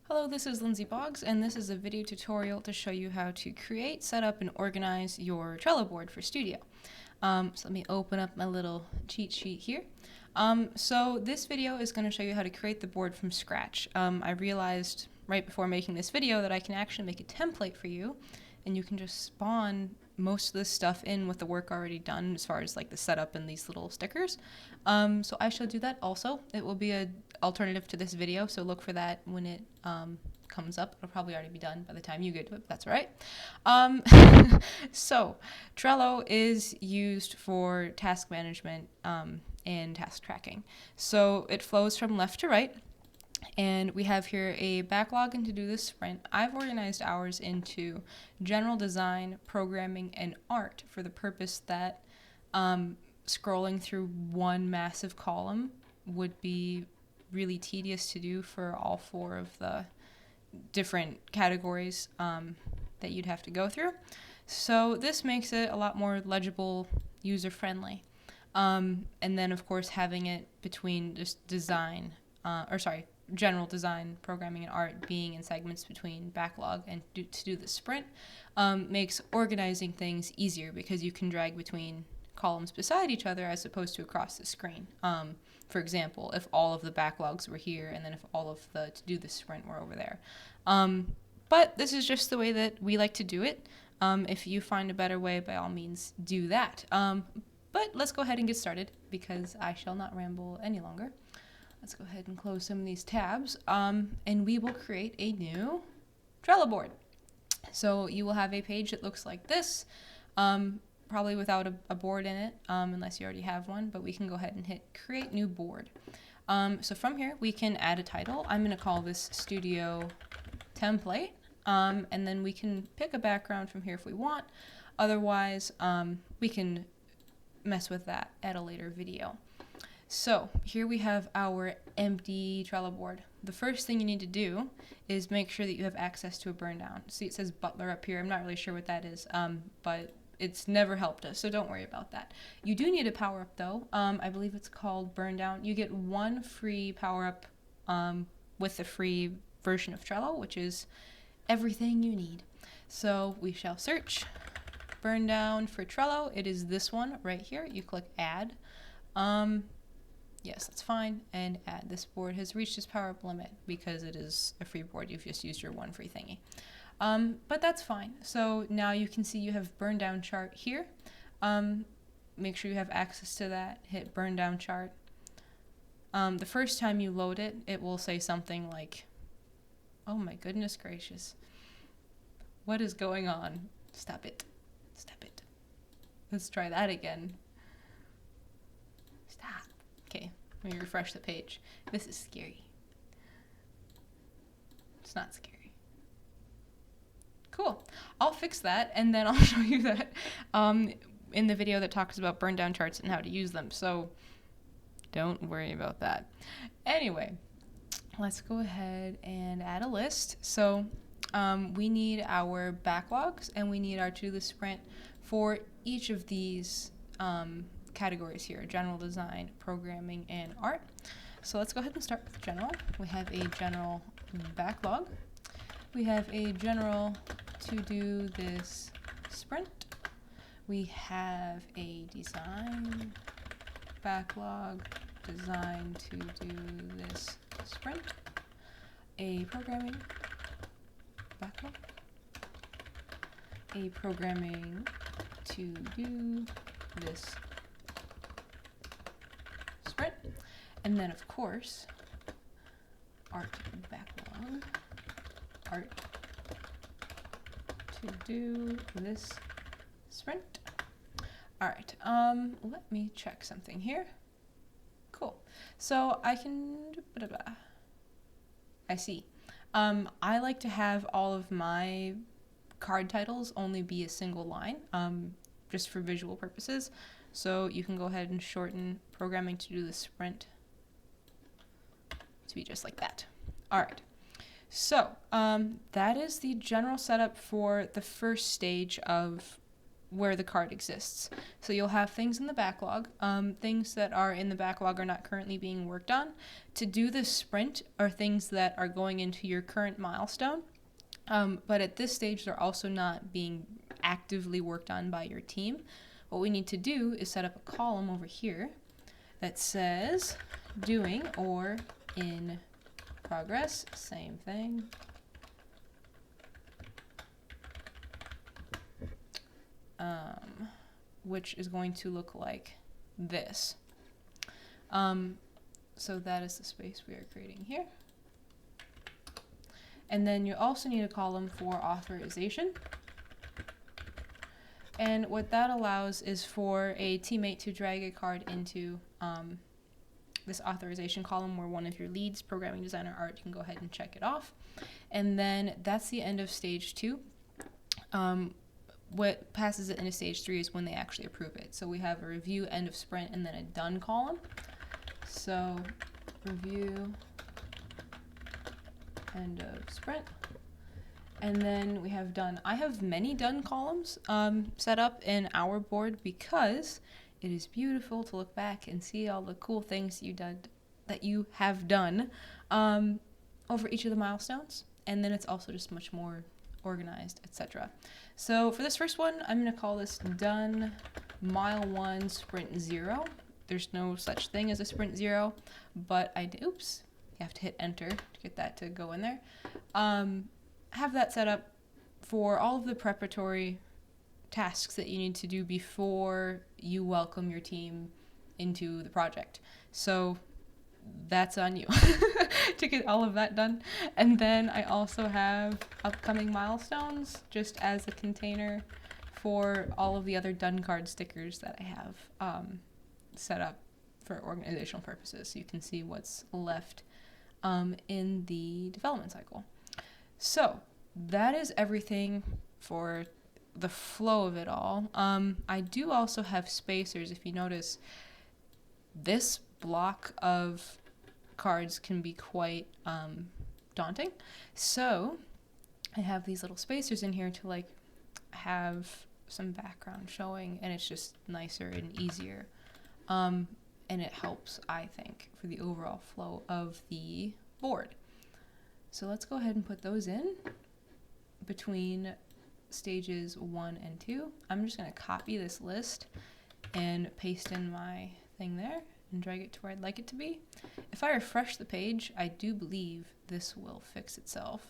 Hello, this is Lindsay Boggs, and this is a video tutorial to show you how to create, set up, and organize your Trello board for Studio. So let me open up my little cheat sheet here. So this video is going to show you how to create the board from scratch. I realized right before making this video that I can actually make a template for you, and you can just spawn most of this stuff in with the work already done as far as like the setup and these little stickers. So I shall do that also. It will be an alternative to this video, so look for that when it comes up. It'll probably already be done by the time you get to it, but that's all right. So Trello is used for task management and task tracking. So it flows from left to right. And we have here a backlog and to-do list sprint. I've organized ours into general design, programming, and art for the purpose that scrolling through one massive column would be really tedious to do for all four of the different categories that you'd have to go through. So this makes it a lot more legible, user-friendly. And then, of course, having it between just general design, programming, and art being in segments between backlog and to do the sprint makes organizing things easier because you can drag between columns beside each other as opposed to across the screen. For example, if all of the backlogs were here and then if all of the to do the sprint were over there. But this is just the way that we like to do it. If you find a better way, by all means, do that. But let's go ahead and get started because I shall not ramble any longer. Let's go ahead and close some of these tabs, and we will create a new Trello board. So you will have a page that looks like this, probably without a board in it, unless you already have one, but we can go ahead and hit Create New Board. So from here, we can add a title. I'm going to call this Studio Template, and then we can pick a background from here if we want. Otherwise, we can mess with that at a later video. So here we have our empty Trello board. The first thing you need to do is make sure that you have access to a burn down. See, it says Butler up here. I'm not really sure what that is, but it's never helped us, so don't worry about that. You do need a power up though. I believe it's called burn down. You get one free power up with the free version of Trello, which is everything you need. So we shall search burn down for Trello. It is this one right here. You click add. Yes, that's fine, and add. This board has reached its power up limit because it is a free board. You've just used your one free thingy. But that's fine. So now you can see you have burn down chart here. Make sure you have access to that. Hit burn down chart. The first time you load it, it will say something like, oh my goodness gracious. What is going on? Stop it. Stop it. Let's try that again. Stop. Okay, let me refresh the page. This is scary. It's not scary. Cool. I'll fix that, and then I'll show you that in the video that talks about burn down charts and how to use them. So don't worry about that. Anyway, let's go ahead and add a list. So we need our backlogs, and we need our to-do list sprint for each of these categories here: general design, programming, and art. So let's go ahead and start with general. We have a general backlog. We have a general to do this sprint. We have a design backlog, design to do this sprint. A programming backlog. A programming to do this sprint, and then of course art backlog, art to do this sprint. All right, let me check something here. Cool. So I can, I see. I like to have all of my card titles only be a single line, just for visual purposes. So you can go ahead and shorten programming to do the sprint to be just like that. All right. So that is the general setup for the first stage of where the card exists. So you'll have things in the backlog. Things that are in the backlog are not currently being worked on. To do this sprint are things that are going into your current milestone. But at this stage, they're also not being actively worked on by your team. What we need to do is set up a column over here that says doing or in progress, same thing. Which is going to look like this. So that is the space we are creating here. And then you also need a column for authorization. And what that allows is for a teammate to drag a card into this authorization column where one of your leads, programming designer, art, can go ahead and check it off. And then that's the end of stage 2. What passes it into stage 3 is when they actually approve it. So we have a review, end of sprint, and then a done column. So review, end of sprint. And then we have done. I have many done columns set up in our board because it is beautiful to look back and see all the cool things that you have done over each of the milestones. And then it's also just much more organized, etc. So for this first one, I'm going to call this done mile 1 sprint 0. There's no such thing as a sprint 0, but oops, you have to hit enter to get that to go in there. Have that set up for all of the preparatory tasks that you need to do before you welcome your team into the project. So that's on you to get all of that done. And then I also have upcoming milestones just as a container for all of the other done card stickers that I have set up for organizational purposes. So you can see what's left in the development cycle. So that is everything for the flow of it all. I do also have spacers. If you notice, this block of cards can be quite daunting. So I have these little spacers in here to like have some background showing, and it's just nicer and easier. And it helps, I think, for the overall flow of the board. So let's go ahead and put those in between stages 1 and 2. I'm just going to copy this list and paste in my thing there and drag it to where I'd like it to be. If I refresh the page, I do believe this will fix itself.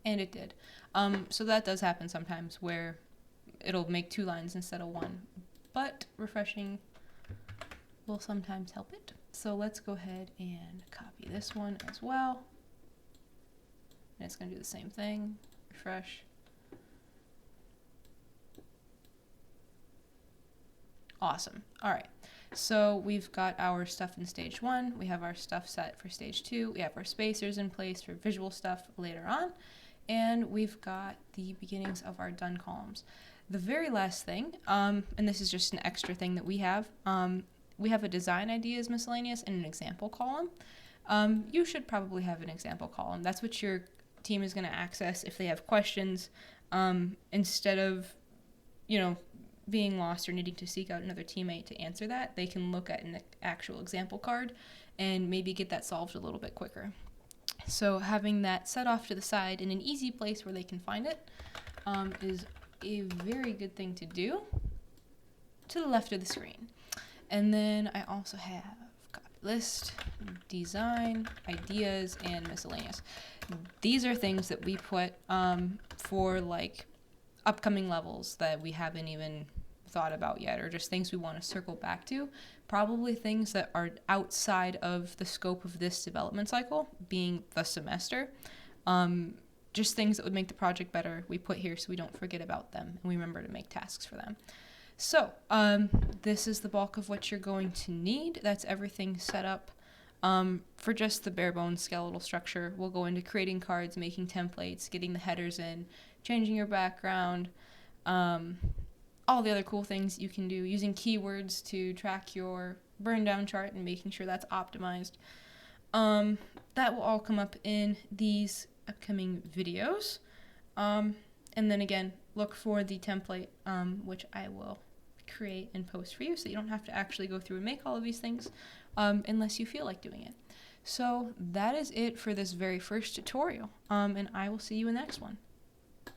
And it did. So that does happen sometimes where it'll make 2 lines instead of 1, but refreshing will sometimes help it. So let's go ahead and copy this one as well. And it's going to do the same thing. Refresh. Awesome. All right. So we've got our stuff in stage 1. We have our stuff set for stage 2. We have our spacers in place for visual stuff later on. And we've got the beginnings of our done columns. The very last thing, and this is just an extra thing that we have a design ideas miscellaneous and an example column. You should probably have an example column. That's what your team is going to access if they have questions, instead of, being lost or needing to seek out another teammate to answer that. They can look at an actual example card and maybe get that solved a little bit quicker. So having that set off to the side in an easy place where they can find it is a very good thing to do to the left of the screen. And then I also have copy list, design, ideas, and miscellaneous. These are things that we put for like upcoming levels that we haven't even thought about yet, or just things we want to circle back to. Probably things that are outside of the scope of this development cycle, being the semester. Just things that would make the project better we put here so we don't forget about them and we remember to make tasks for them. So this is the bulk of what you're going to need. That's everything set up for just the bare bones skeletal structure. We'll go into creating cards, making templates, getting the headers in, changing your background, all the other cool things you can do, using keywords to track your burn down chart and making sure that's optimized. That will all come up in these upcoming videos. And then again, look for the template, which I will create and post for you, so you don't have to actually go through and make all of these things unless you feel like doing it. So that is it for this very first tutorial, and I will see you in the next one.